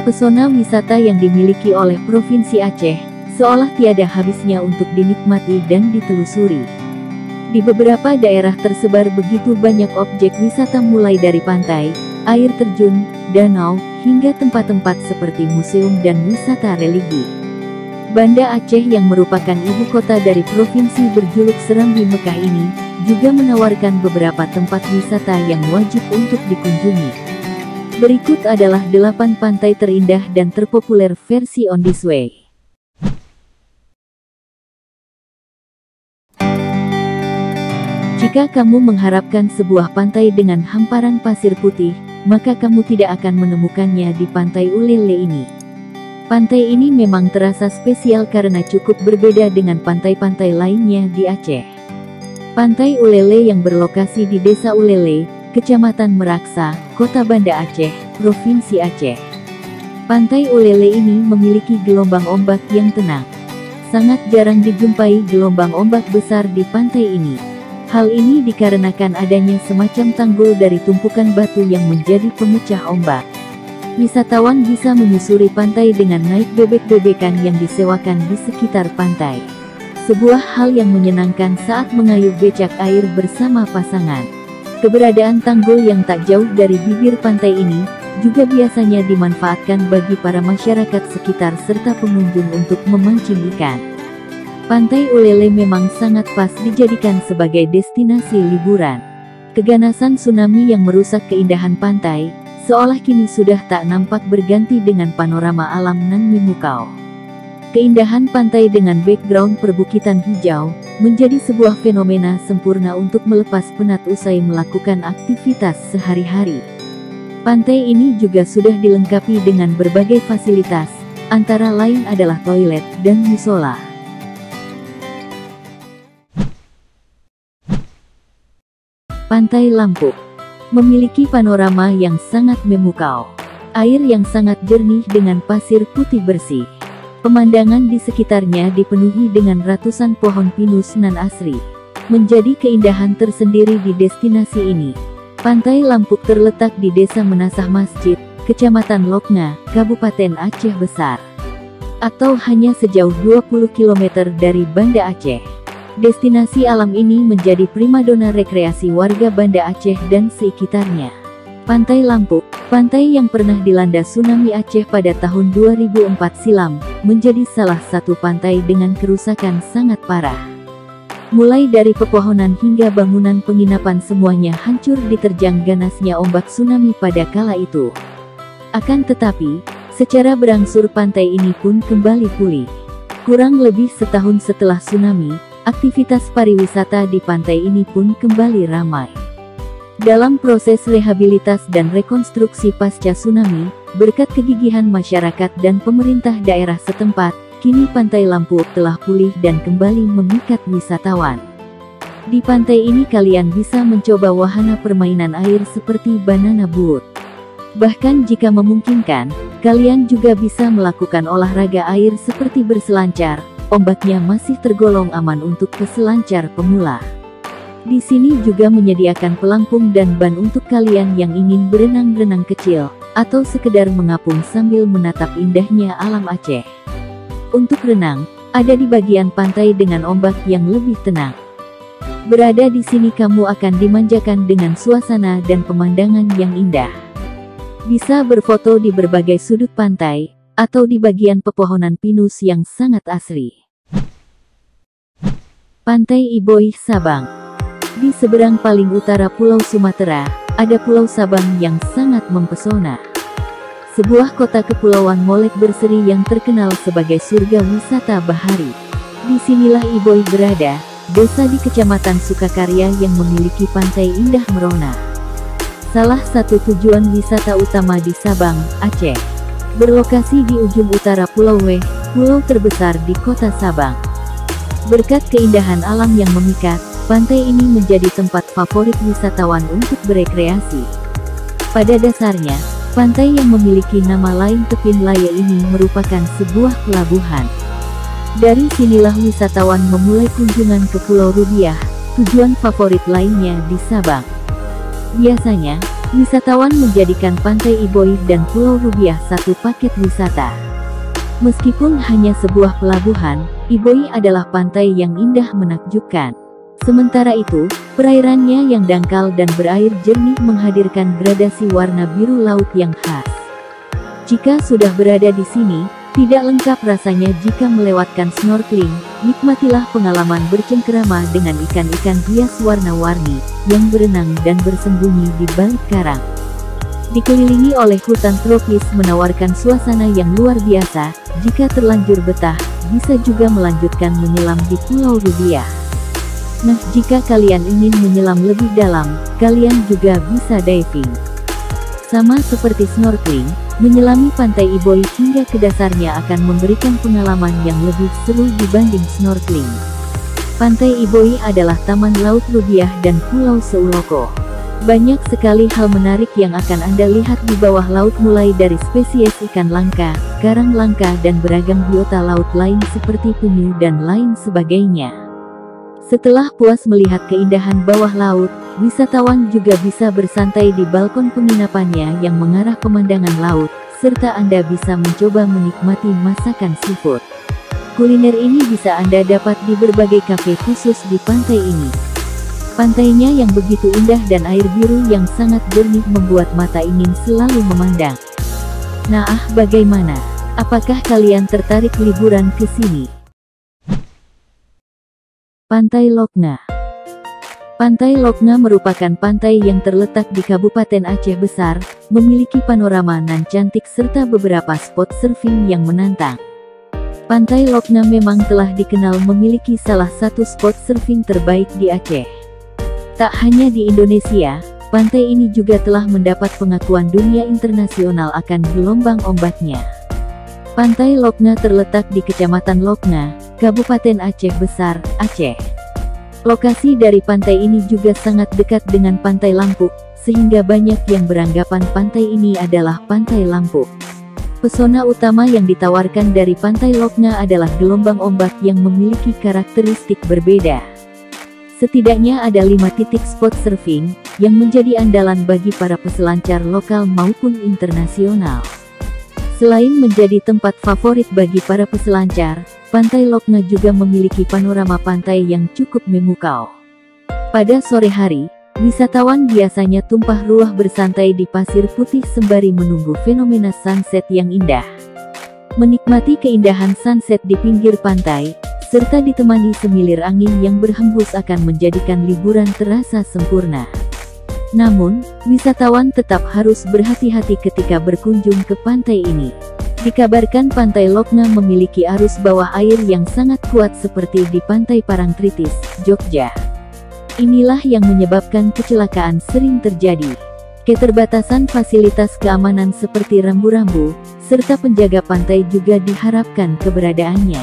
Pesona wisata yang dimiliki oleh Provinsi Aceh, seolah tiada habisnya untuk dinikmati dan ditelusuri. Di beberapa daerah tersebar begitu banyak objek wisata mulai dari pantai, air terjun, danau, hingga tempat-tempat seperti museum dan wisata religi. Banda Aceh yang merupakan ibu kota dari provinsi berjuluk Serambi Mekah ini, juga menawarkan beberapa tempat wisata yang wajib untuk dikunjungi. Berikut adalah 8 pantai terindah dan terpopuler versi On This Way. Jika kamu mengharapkan sebuah pantai dengan hamparan pasir putih, maka kamu tidak akan menemukannya di Pantai Ulele ini. Pantai ini memang terasa spesial karena cukup berbeda dengan pantai-pantai lainnya di Aceh. Pantai Ulele yang berlokasi di Desa Ulele, Kecamatan Meraksa, Kota Banda Aceh, Provinsi Aceh. Pantai Ulele ini memiliki gelombang ombak yang tenang. Sangat jarang dijumpai gelombang ombak besar di pantai ini. Hal ini dikarenakan adanya semacam tanggul dari tumpukan batu yang menjadi pemecah ombak. Wisatawan bisa menyusuri pantai dengan naik bebek-bebekan yang disewakan di sekitar pantai. Sebuah hal yang menyenangkan saat mengayuh becak air bersama pasangan. Keberadaan tanggul yang tak jauh dari bibir pantai ini, juga biasanya dimanfaatkan bagi para masyarakat sekitar serta pengunjung untuk memancing ikan. Pantai Ulele memang sangat pas dijadikan sebagai destinasi liburan. Keganasan tsunami yang merusak keindahan pantai, seolah kini sudah tak nampak berganti dengan panorama alam nan memukau. Keindahan pantai dengan background perbukitan hijau, menjadi sebuah fenomena sempurna untuk melepas penat usai melakukan aktivitas sehari-hari. Pantai ini juga sudah dilengkapi dengan berbagai fasilitas, antara lain adalah toilet dan musola. Pantai Lampuk memiliki panorama yang sangat memukau. Air yang sangat jernih dengan pasir putih bersih. Pemandangan di sekitarnya dipenuhi dengan ratusan pohon pinus nan asri. Menjadi keindahan tersendiri di destinasi ini. Pantai Lampuk terletak di Desa Menasah Masjid, Kecamatan Lokna, Kabupaten Aceh Besar. Atau hanya sejauh 20 km dari Banda Aceh. Destinasi alam ini menjadi primadona rekreasi warga Banda Aceh dan sekitarnya. Pantai Lampuk, pantai yang pernah dilanda tsunami Aceh pada tahun 2004 silam, menjadi salah satu pantai dengan kerusakan sangat parah. Mulai dari pepohonan hingga bangunan penginapan semuanya hancur diterjang ganasnya ombak tsunami pada kala itu. Akan tetapi, secara berangsur pantai ini pun kembali pulih. Kurang lebih setahun setelah tsunami, aktivitas pariwisata di pantai ini pun kembali ramai. Dalam proses rehabilitas dan rekonstruksi pasca tsunami, berkat kegigihan masyarakat dan pemerintah daerah setempat, kini Pantai Lampuk telah pulih dan kembali memikat wisatawan. Di pantai ini kalian bisa mencoba wahana permainan air seperti banana boat. Bahkan jika memungkinkan, kalian juga bisa melakukan olahraga air seperti berselancar. Ombaknya masih tergolong aman untuk peselancar pemula. Di sini juga menyediakan pelampung dan ban untuk kalian yang ingin berenang-renang kecil, atau sekedar mengapung sambil menatap indahnya alam Aceh. Untuk renang, ada di bagian pantai dengan ombak yang lebih tenang. Berada di sini kamu akan dimanjakan dengan suasana dan pemandangan yang indah. Bisa berfoto di berbagai sudut pantai, atau di bagian pepohonan pinus yang sangat asri. Pantai Iboih Sabang. Di seberang paling utara Pulau Sumatera, ada Pulau Sabang yang sangat mempesona. Sebuah kota kepulauan molek berseri yang terkenal sebagai surga wisata bahari. Disinilah Iboih berada, desa di Kecamatan Sukakarya yang memiliki pantai indah merona. Salah satu tujuan wisata utama di Sabang, Aceh. Berlokasi di ujung utara Pulau Weh, pulau terbesar di kota Sabang. Berkat keindahan alam yang memikat, pantai ini menjadi tempat favorit wisatawan untuk berekreasi. Pada dasarnya, pantai yang memiliki nama lain Tepin Laya ini merupakan sebuah pelabuhan. Dari sinilah wisatawan memulai kunjungan ke Pulau Rubiah, tujuan favorit lainnya di Sabang. Biasanya, Wisatawan menjadikan Pantai Iboih dan Pulau Rubiah satu paket wisata. Meskipun hanya sebuah pelabuhan, Iboih adalah pantai yang indah menakjubkan. Sementara itu, perairannya yang dangkal dan berair jernih menghadirkan gradasi warna biru laut yang khas. Jika sudah berada di sini, tidak lengkap rasanya jika melewatkan snorkeling. Nikmatilah pengalaman bercengkerama dengan ikan-ikan hias warna-warni yang berenang dan bersembunyi di balik karang. Dikelilingi oleh hutan tropis menawarkan suasana yang luar biasa. Jika terlanjur betah, bisa juga melanjutkan menyelam di Pulau Rubiah. Nah, jika kalian ingin menyelam lebih dalam, kalian juga bisa diving. Sama seperti snorkeling, menyelami Pantai Iboih hingga ke dasarnya akan memberikan pengalaman yang lebih seru dibanding snorkeling. Pantai Iboih adalah Taman Laut Rubiah dan Pulau Seuloko. Banyak sekali hal menarik yang akan Anda lihat di bawah laut, mulai dari spesies ikan langka, karang langka dan beragam biota laut lain seperti penyu dan lain sebagainya. Setelah puas melihat keindahan bawah laut, wisatawan juga bisa bersantai di balkon penginapannya yang mengarah pemandangan laut, serta Anda bisa mencoba menikmati masakan seafood. Kuliner ini bisa Anda dapat di berbagai kafe khusus di pantai ini. Pantainya yang begitu indah dan air biru yang sangat jernih membuat mata ingin selalu memandang. Nah, bagaimana? Apakah kalian tertarik liburan ke sini? Pantai Loknga. Pantai Loknga merupakan pantai yang terletak di Kabupaten Aceh Besar, memiliki panorama nan cantik serta beberapa spot surfing yang menantang. Pantai Loknga memang telah dikenal memiliki salah satu spot surfing terbaik di Aceh. Tak hanya di Indonesia, pantai ini juga telah mendapat pengakuan dunia internasional akan gelombang ombaknya. Pantai Loknga terletak di Kecamatan Loknga, Kabupaten Aceh Besar, Aceh. Lokasi dari pantai ini juga sangat dekat dengan Pantai Lampuk, sehingga banyak yang beranggapan pantai ini adalah Pantai Lampuk. Pesona utama yang ditawarkan dari Pantai Loknga adalah gelombang ombak yang memiliki karakteristik berbeda. Setidaknya ada 5 titik spot surfing, yang menjadi andalan bagi para peselancar lokal maupun internasional. Selain menjadi tempat favorit bagi para peselancar, Pantai Loknga juga memiliki panorama pantai yang cukup memukau. Pada sore hari, wisatawan biasanya tumpah ruah bersantai di pasir putih sembari menunggu fenomena sunset yang indah. Menikmati keindahan sunset di pinggir pantai, serta ditemani semilir angin yang berhembus akan menjadikan liburan terasa sempurna. Namun, wisatawan tetap harus berhati-hati ketika berkunjung ke pantai ini. Dikabarkan Pantai Loknga memiliki arus bawah air yang sangat kuat seperti di Pantai Parangtritis, Jogja. Inilah yang menyebabkan kecelakaan sering terjadi. Keterbatasan fasilitas keamanan seperti rambu-rambu, serta penjaga pantai juga diharapkan keberadaannya.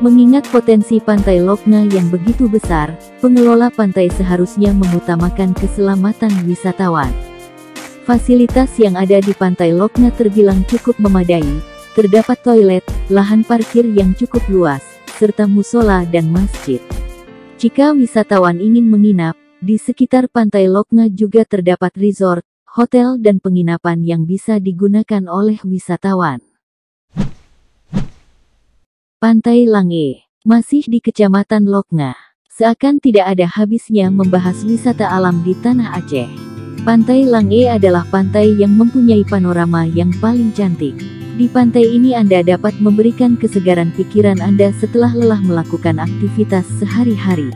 Mengingat potensi Pantai Loknga yang begitu besar, pengelola pantai seharusnya mengutamakan keselamatan wisatawan. Fasilitas yang ada di Pantai Loknga terbilang cukup memadai, terdapat toilet, lahan parkir yang cukup luas, serta musola dan masjid. Jika wisatawan ingin menginap, di sekitar Pantai Loknga juga terdapat resort, hotel dan penginapan yang bisa digunakan oleh wisatawan. Pantai Lange, masih di Kecamatan Loknga. Seakan tidak ada habisnya membahas wisata alam di tanah Aceh. Pantai Lange adalah pantai yang mempunyai panorama yang paling cantik. Di pantai ini Anda dapat memberikan kesegaran pikiran Anda setelah lelah melakukan aktivitas sehari-hari.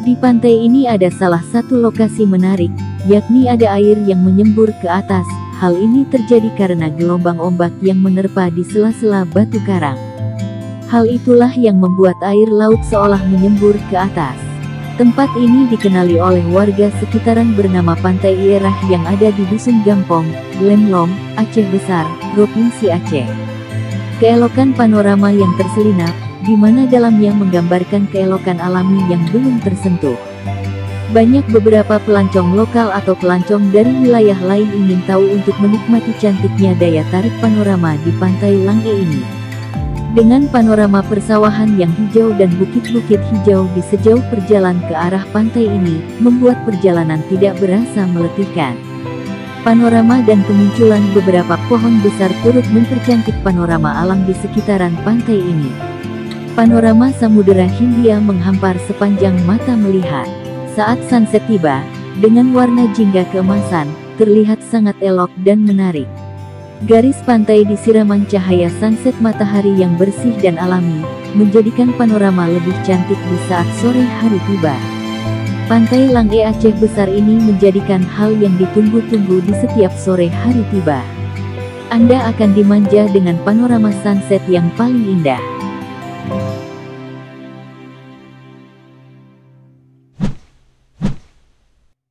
Di pantai ini ada salah satu lokasi menarik, yakni ada air yang menyembur ke atas. Hal ini terjadi karena gelombang ombak yang menerpa di sela-sela batu karang. Hal itulah yang membuat air laut seolah menyembur ke atas. Tempat ini dikenali oleh warga sekitaran bernama Pantai Ierah yang ada di Dusun Gampong, Lemlong, Aceh Besar, Provinsi Aceh. Keelokan panorama yang terselinap, di mana dalamnya menggambarkan keelokan alami yang belum tersentuh. Banyak beberapa pelancong lokal atau pelancong dari wilayah lain ingin tahu untuk menikmati cantiknya daya tarik panorama di Pantai Lange ini. Dengan panorama persawahan yang hijau dan bukit-bukit hijau di sejauh perjalanan ke arah pantai ini, membuat perjalanan tidak berasa meletihkan. Panorama dan kemunculan beberapa pohon besar turut mempercantik panorama alam di sekitaran pantai ini. Panorama Samudera Hindia menghampar sepanjang mata melihat. Saat sunset tiba, dengan warna jingga keemasan, terlihat sangat elok dan menarik. Garis pantai disiraman cahaya sunset matahari yang bersih dan alami, menjadikan panorama lebih cantik di saat sore hari tiba. Pantai Lange Aceh besar ini menjadikan hal yang ditunggu-tunggu di setiap sore hari tiba. Anda akan dimanja dengan panorama sunset yang paling indah.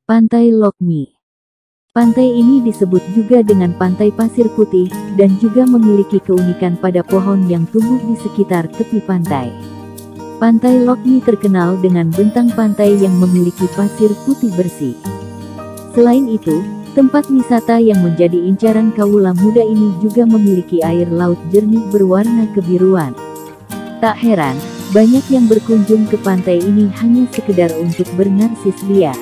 Pantai Lokmi. Pantai ini disebut juga dengan Pantai Pasir Putih, dan juga memiliki keunikan pada pohon yang tumbuh di sekitar tepi pantai. Pantai Lokmi terkenal dengan bentang pantai yang memiliki pasir putih bersih. Selain itu, tempat wisata yang menjadi incaran kaula muda ini juga memiliki air laut jernih berwarna kebiruan. Tak heran, banyak yang berkunjung ke pantai ini hanya sekedar untuk bernarsis liar.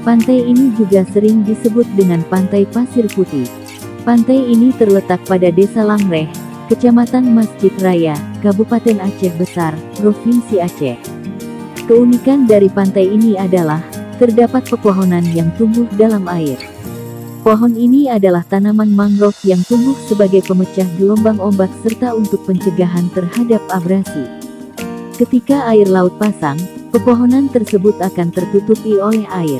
Pantai ini juga sering disebut dengan Pantai Pasir Putih. Pantai ini terletak pada Desa Langreh, Kecamatan Masjid Raya, Kabupaten Aceh Besar, Provinsi Aceh. Keunikan dari pantai ini adalah, terdapat pepohonan yang tumbuh dalam air. Pohon ini adalah tanaman mangrove yang tumbuh sebagai pemecah gelombang ombak serta untuk pencegahan terhadap abrasi. Ketika air laut pasang, pepohonan tersebut akan tertutupi oleh air.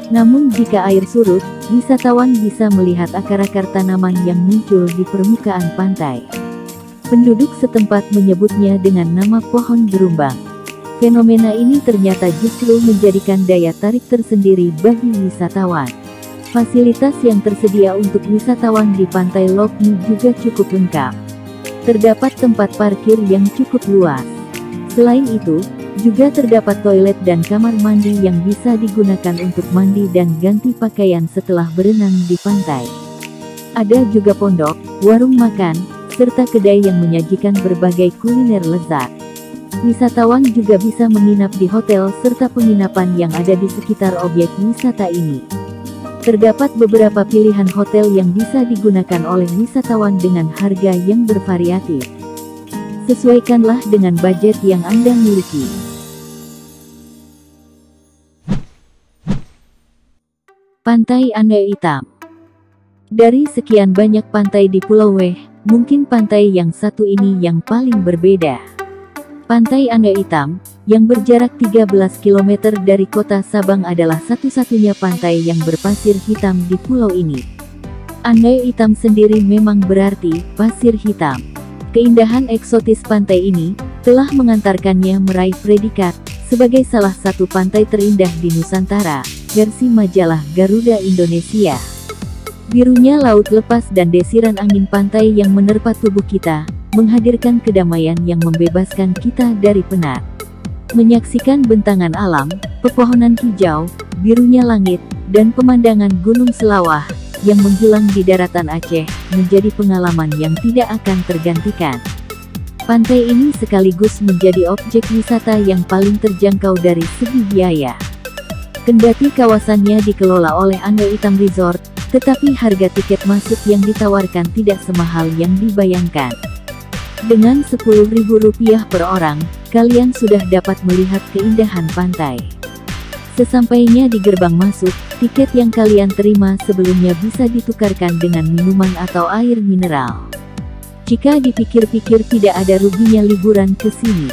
Namun jika air surut, wisatawan bisa melihat akar-akar tanaman yang muncul di permukaan pantai. Penduduk setempat menyebutnya dengan nama pohon gerumbang. Fenomena ini ternyata justru menjadikan daya tarik tersendiri bagi wisatawan. Fasilitas yang tersedia untuk wisatawan di Pantai Lokmi juga cukup lengkap. Terdapat tempat parkir yang cukup luas. Selain itu, juga terdapat toilet dan kamar mandi yang bisa digunakan untuk mandi dan ganti pakaian setelah berenang di pantai. Ada juga pondok, warung makan, serta kedai yang menyajikan berbagai kuliner lezat. Wisatawan juga bisa menginap di hotel serta penginapan yang ada di sekitar objek wisata ini. Terdapat beberapa pilihan hotel yang bisa digunakan oleh wisatawan dengan harga yang bervariatif. Sesuaikanlah dengan budget yang Anda miliki. Pantai Ane Hitam. Dari sekian banyak pantai di Pulau Weh, mungkin pantai yang satu ini yang paling berbeda. Pantai Ane Hitam, yang berjarak 13 km dari kota Sabang adalah satu-satunya pantai yang berpasir hitam di pulau ini. Ane Hitam sendiri memang berarti pasir hitam. Keindahan eksotis pantai ini telah mengantarkannya meraih predikat sebagai salah satu pantai terindah di Nusantara, versi majalah Garuda Indonesia. Birunya laut lepas dan desiran angin pantai yang menerpa tubuh kita, menghadirkan kedamaian yang membebaskan kita dari penat. Menyaksikan bentangan alam, pepohonan hijau, birunya langit, dan pemandangan Gunung Selawah, yang menghilang di daratan Aceh, menjadi pengalaman yang tidak akan tergantikan. Pantai ini sekaligus menjadi objek wisata yang paling terjangkau dari segi biaya. Kendati kawasannya dikelola oleh Ane Hitam Resort, tetapi harga tiket masuk yang ditawarkan tidak semahal yang dibayangkan. Dengan Rp10.000 per orang, kalian sudah dapat melihat keindahan pantai. Sesampainya di gerbang masuk, tiket yang kalian terima sebelumnya bisa ditukarkan dengan minuman atau air mineral. Jika dipikir-pikir tidak ada ruginya liburan ke sini.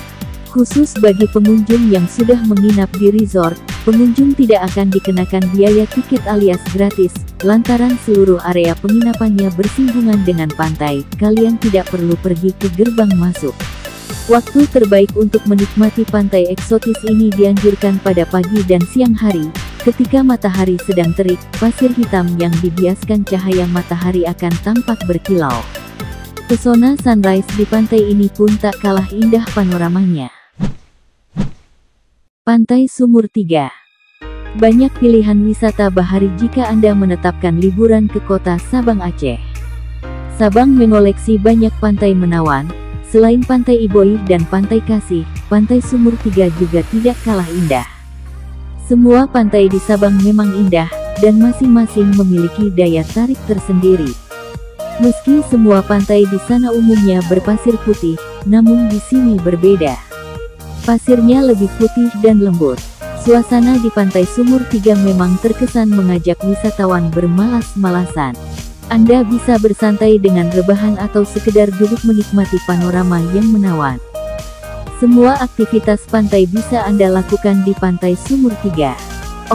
Khusus bagi pengunjung yang sudah menginap di resort, pengunjung tidak akan dikenakan biaya tiket alias gratis, lantaran seluruh area penginapannya bersinggungan dengan pantai, kalian tidak perlu pergi ke gerbang masuk. Waktu terbaik untuk menikmati pantai eksotis ini dianjurkan pada pagi dan siang hari, ketika matahari sedang terik, pasir hitam yang dibiaskan cahaya matahari akan tampak berkilau. Pesona sunrise di pantai ini pun tak kalah indah panoramanya. Pantai Sumur Tiga. Banyak pilihan wisata bahari jika Anda menetapkan liburan ke kota Sabang Aceh. Sabang mengoleksi banyak pantai menawan, selain Pantai Iboih dan Pantai Kasih, Pantai Sumur Tiga juga tidak kalah indah. Semua pantai di Sabang memang indah, dan masing-masing memiliki daya tarik tersendiri. Meski semua pantai di sana umumnya berpasir putih, namun di sini berbeda. Pasirnya lebih putih dan lembut. Suasana di Pantai Sumur 3 memang terkesan mengajak wisatawan bermalas-malasan. Anda bisa bersantai dengan rebahan atau sekedar duduk menikmati panorama yang menawan. Semua aktivitas pantai bisa Anda lakukan di Pantai Sumur 3.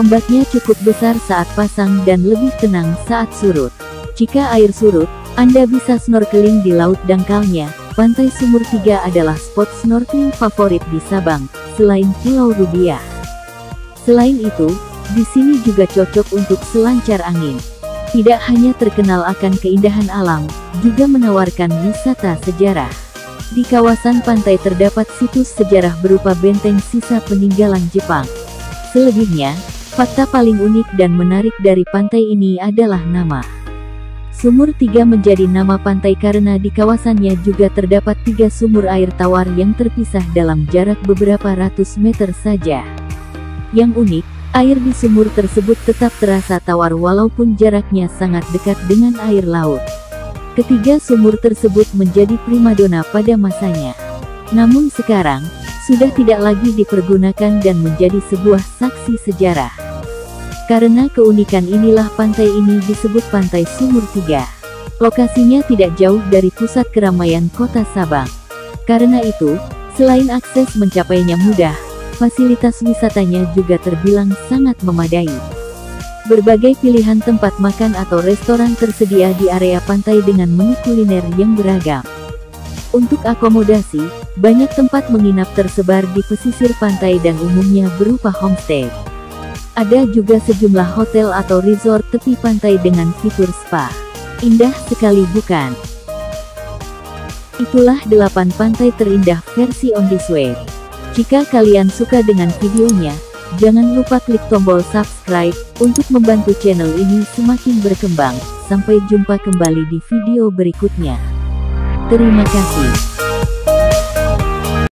Ombaknya cukup besar saat pasang dan lebih tenang saat surut. Jika air surut, Anda bisa snorkeling di laut dangkalnya. Pantai Sumur 3 adalah spot snorkeling favorit di Sabang, selain Pulau Rubiah. Selain itu, di sini juga cocok untuk selancar angin. Tidak hanya terkenal akan keindahan alam, juga menawarkan wisata sejarah. Di kawasan pantai terdapat situs sejarah berupa benteng sisa peninggalan Jepang. Selebihnya, fakta paling unik dan menarik dari pantai ini adalah nama. Sumur 3 menjadi nama pantai karena di kawasannya juga terdapat 3 sumur air tawar yang terpisah dalam jarak beberapa ratus meter saja. Yang unik, air di sumur tersebut tetap terasa tawar walaupun jaraknya sangat dekat dengan air laut. Ketiga sumur tersebut menjadi primadona pada masanya. Namun sekarang, sudah tidak lagi dipergunakan dan menjadi sebuah saksi sejarah. Karena keunikan inilah pantai ini disebut Pantai Sumur 3. Lokasinya tidak jauh dari pusat keramaian kota Sabang. Karena itu, selain akses mencapainya mudah, fasilitas wisatanya juga terbilang sangat memadai. Berbagai pilihan tempat makan atau restoran tersedia di area pantai dengan menu kuliner yang beragam. Untuk akomodasi, banyak tempat menginap tersebar di pesisir pantai dan umumnya berupa homestay. Ada juga sejumlah hotel atau resort tepi pantai dengan fitur spa. Indah sekali bukan? Itulah 8 pantai terindah versi On This Way. Jika kalian suka dengan videonya, jangan lupa klik tombol subscribe, untuk membantu channel ini semakin berkembang. Sampai jumpa kembali di video berikutnya. Terima kasih.